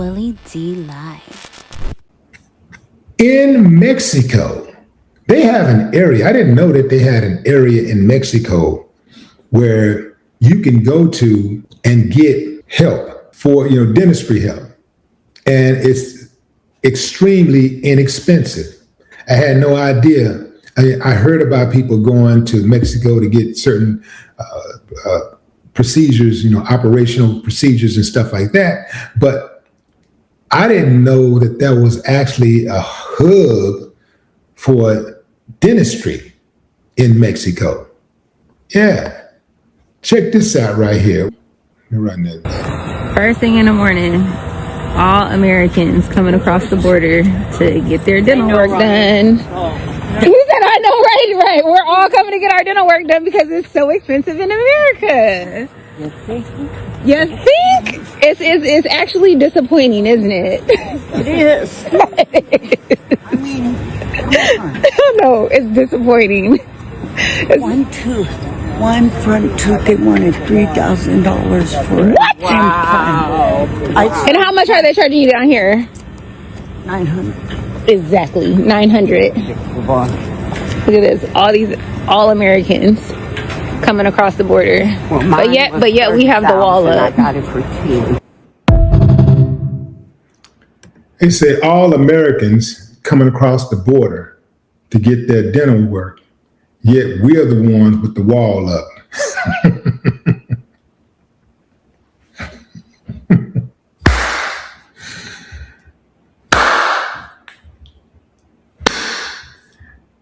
Willie D live. In Mexico, they have an area. I didn't know that they had an area in Mexico where you can go to and get help for, dentistry help. And it's extremely inexpensive. I had no idea. I heard about people going to Mexico to get certain procedures, operational procedures and stuff like that. But I didn't know that there was actually a hub for dentistry in Mexico. Yeah. Check this out right here. Let me run this. First thing in the morning, all Americans coming across the border to get their dental work done. Who said I know, right? We're all coming to get our dental work done because it's so expensive in America. You think? You think? It's actually disappointing, isn't it? It is. I mean, come on. No, it's disappointing. One front tooth, they wanted $3,000 for. What? Wow. And how much are they charging you down here? 900. Exactly, 900. Come on. Look at this, all Americans coming across the border. Well, but yet we have the wall up. I got it for 10. They say all Americans coming across the border to get their dental work, yet we're the ones with the wall up.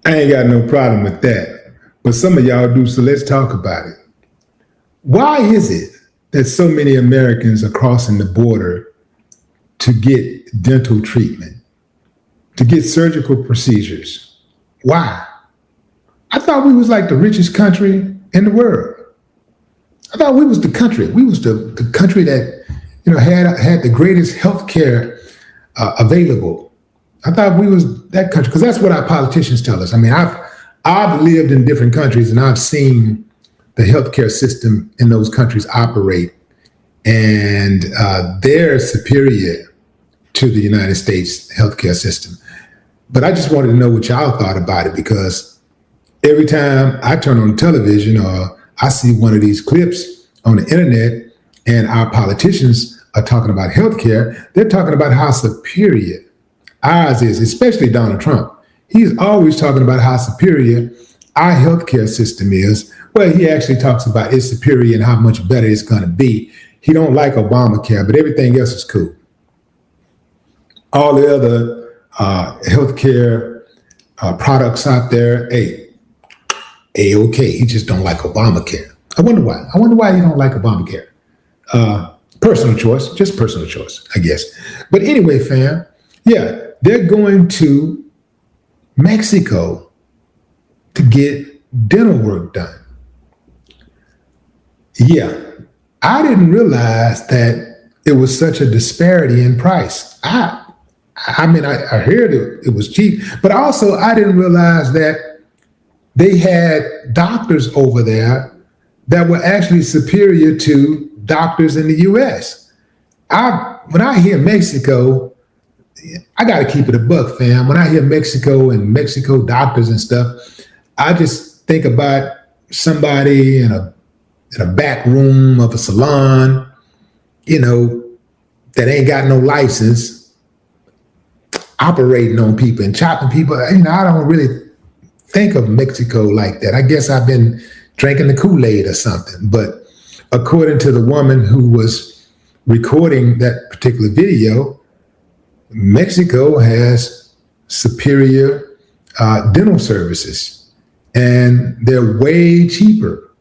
I ain't got no problem with that, but some of y'all do, so let's talk about it. Why is it that so many Americans are crossing the border to get dental treatment, to get surgical procedures? Why? I thought we was like the richest country in the world. I thought we was the country. We was the country that had the greatest health care available. I thought we was that country, because that's what our politicians tell us. I mean, I've lived in different countries and I've seen the healthcare system in those countries operate, and they're superior to the United States healthcare system. But I just wanted to know what y'all thought about it, because every time I turn on television or I see one of these clips on the internet and our politicians are talking about healthcare, they're talking about how superior ours is, especially Donald Trump. He's always talking about how superior our healthcare system is. Well, he actually talks about it's superior and how much better it's going to be. He don't like Obamacare, but everything else is cool. All the other healthcare products out there, okay. He just don't like Obamacare. I wonder why. I wonder why he don't like Obamacare. Personal choice, just personal choice, I guess. But anyway, fam, yeah, they're going to Mexico to get dental work done. Yeah, I didn't realize that it was such a disparity in price. I mean, I heard it was cheap, but also I didn't realize that they had doctors over there that were actually superior to doctors in the U.S. When I hear Mexico, I got to keep it a buck, fam. When I hear Mexico and Mexico doctors and stuff, I just think about somebody in a back room of a salon, that ain't got no license, operating on people and chopping people. I don't really think of Mexico like that. I guess I've been drinking the Kool-Aid or something. But according to the woman who was recording that particular video, Mexico has superior dental services, and they're way cheaper.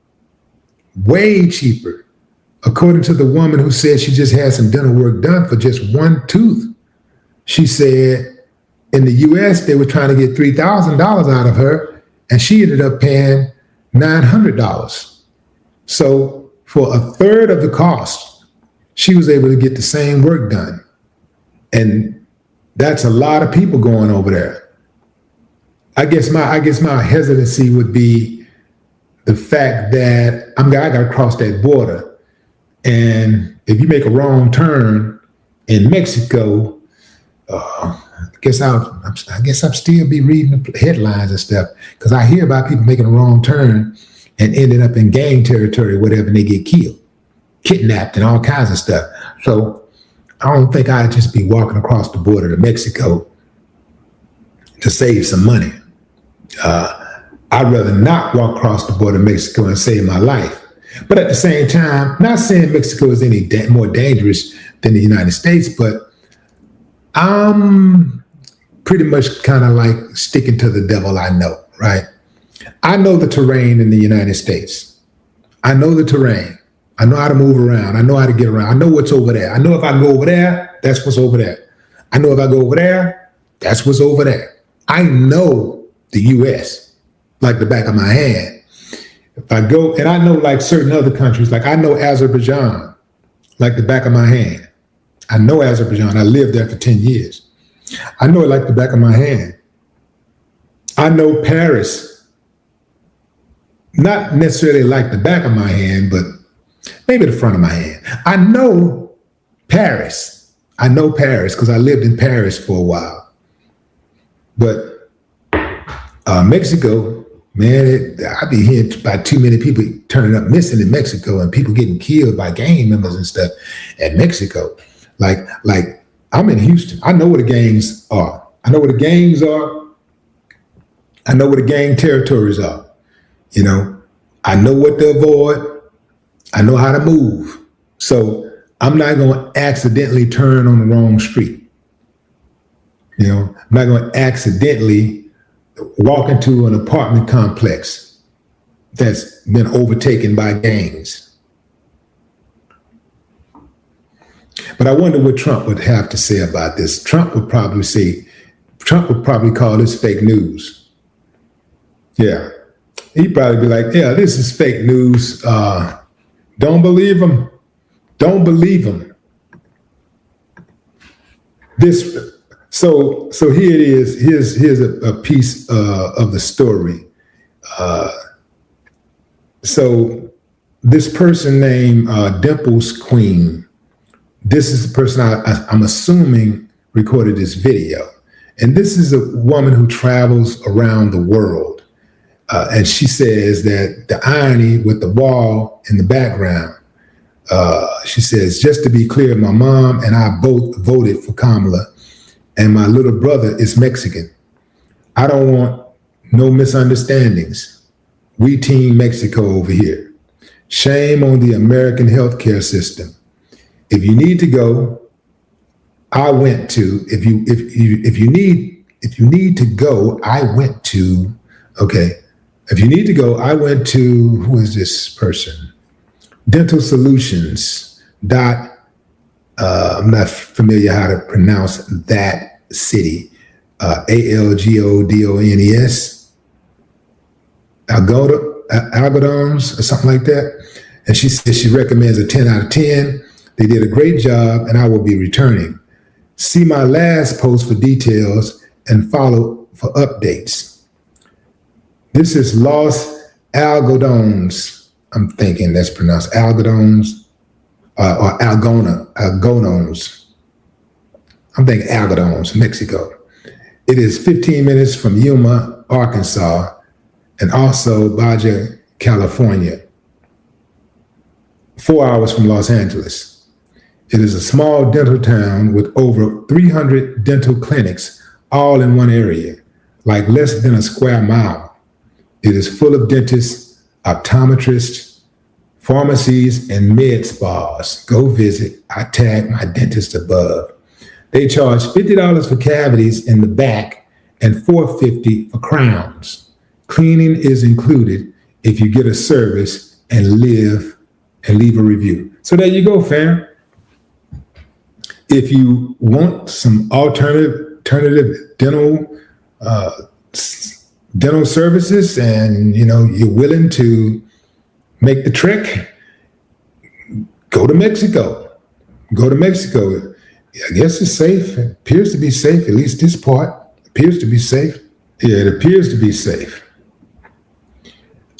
According to the woman who said she just had some dental work done for just one tooth, she said in the U.S. they were trying to get $3,000 out of her, and she ended up paying $900. So for a third of the cost, she was able to get the same work done. And that's a lot of people going over there. I guess my hesitancy would be the fact that I got to cross that border, and if you make a wrong turn, in Mexico, I guess I'm still be reading the headlines and stuff because I hear about people making a wrong turn and ending up in gang territory, whatever, and they get killed, kidnapped, and all kinds of stuff. So I don't think I'd just be walking across the border to Mexico to save some money. I'd rather not walk across the border to Mexico and save my life. But at the same time, not saying Mexico is any more dangerous than the United States, but I'm pretty much kind of like sticking to the devil I know, right? I know the terrain in the United States. I know the terrain. I know how to move around. I know how to get around. I know what's over there. I know if I go over there, that's what's over there. I know if I go over there, that's what's over there. I know the U.S. like the back of my hand. If I go, and I know like certain other countries, like I know Azerbaijan like the back of my hand. I know Azerbaijan. I lived there for 10 years. I know it like the back of my hand. I know Paris, not necessarily like the back of my hand, but maybe the front of my hand. I know Paris. I know Paris because I lived in Paris for a while. But Mexico, man, I be hearing about too many people turning up missing in Mexico and people getting killed by gang members and stuff at Mexico. Like I'm in Houston. I know where the gangs are. I know where the gangs are. I know where the gang territories are. You know, I know what to avoid. I know how to move. So I'm not going to accidentally turn on the wrong street. You know, I'm not going to accidentally walk into an apartment complex that's been overtaken by gangs. But I wonder what Trump would have to say about this. Trump would probably call this fake news. Yeah. He'd probably be like, yeah, this is fake news. Don't believe him. Don't believe him. So here it is. Here's a piece of the story. So this person named Dimples Queen, this is the person I'm assuming recorded this video. And this is a woman who travels around the world. And she says that the irony with the wall in the background, she says, just to be clear, my mom and I both voted for Kamala, and my little brother is Mexican. I don't want no misunderstandings. We team Mexico over here. Shame on the American healthcare system. If you need to go, I went to. If you need to go, I went to. Okay. If you need to go, I went to, who is this person? Dental Solutions. I'm not familiar how to pronounce that city. Algodons. Algodons or something like that. And she says she recommends a 10 out of 10. They did a great job and I will be returning. See my last post for details and follow for updates. This is Los Algodons. I'm thinking that's pronounced Algodons or Algodons. I'm thinking Algodons, Mexico. It is 15 minutes from Yuma, Arkansas, and also Baja, California. 4 hours from Los Angeles. It is a small dental town with over 300 dental clinics, all in one area, like less than a square mile. It is full of dentists, optometrists, pharmacies, and med spas. Go visit. I tag my dentist above. They charge $50 for cavities in the back and $4.50 for crowns. Cleaning is included if you get a service and leave a review. So there you go, fam. If you want some alternative dental services and you're willing to make the trek, go to Mexico. I guess it's safe. It appears to be safe. At least this part appears to be safe. Yeah, it appears to be safe.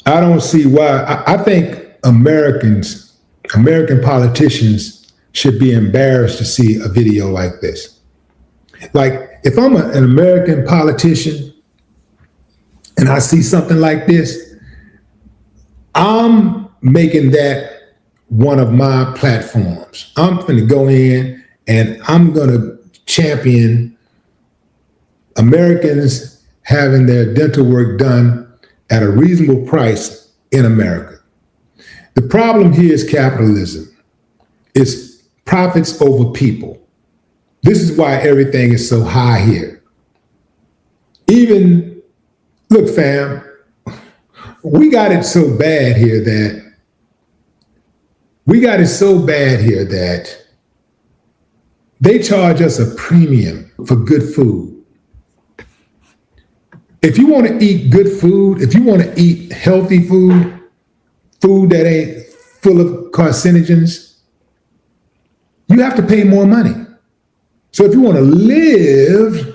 I don't see why. I think American politicians should be embarrassed to see a video like this. Like, if I'm an American politician and I see something like this, I'm making that one of my platforms. I'm going to go in and I'm going to champion Americans having their dental work done at a reasonable price in America. The problem here is capitalism. It's profits over people. This is why everything is so high here. Even, look, fam, we got it so bad here that they charge us a premium for good food. If you want to eat good food, if you want to eat healthy food, food that ain't full of carcinogens, you have to pay more money. So if you want to live,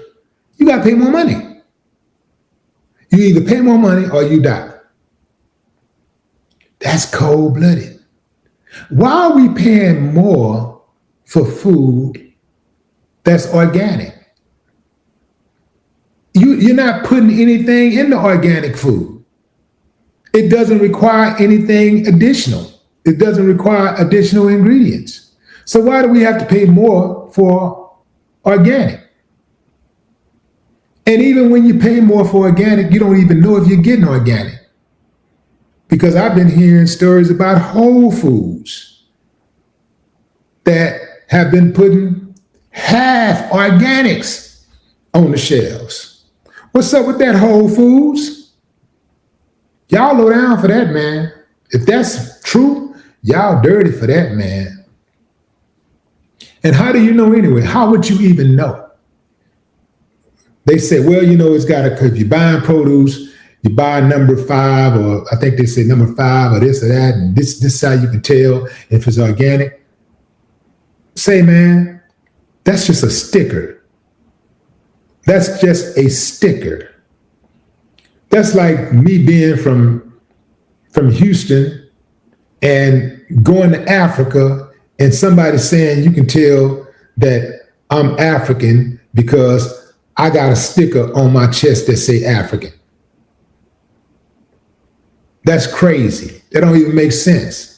you got to pay more money. You either pay more money or you die. That's cold-blooded. Why are we paying more for food that's organic? You're not putting anything in the organic food. It doesn't require anything additional. It doesn't require additional ingredients. So why do we have to pay more for organic? And even when you pay more for organic, you don't even know if you're getting organic. Because I've been hearing stories about Whole Foods that have been putting half organics on the shelves. What's up with that, Whole Foods? Y'all low down for that, man. If that's true, y'all dirty for that, man. And how do you know anyway? How would you even know? They say, well, you know, it's got to, if you're buying produce, you buy number 5, or I think they say number 5 or this or that, and this is how you can tell if it's organic. Say, man, that's just a sticker. That's just a sticker. That's like me being from Houston and going to Africa and somebody saying you can tell that I'm African because I got a sticker on my chest that say African. That's crazy. That don't even make sense.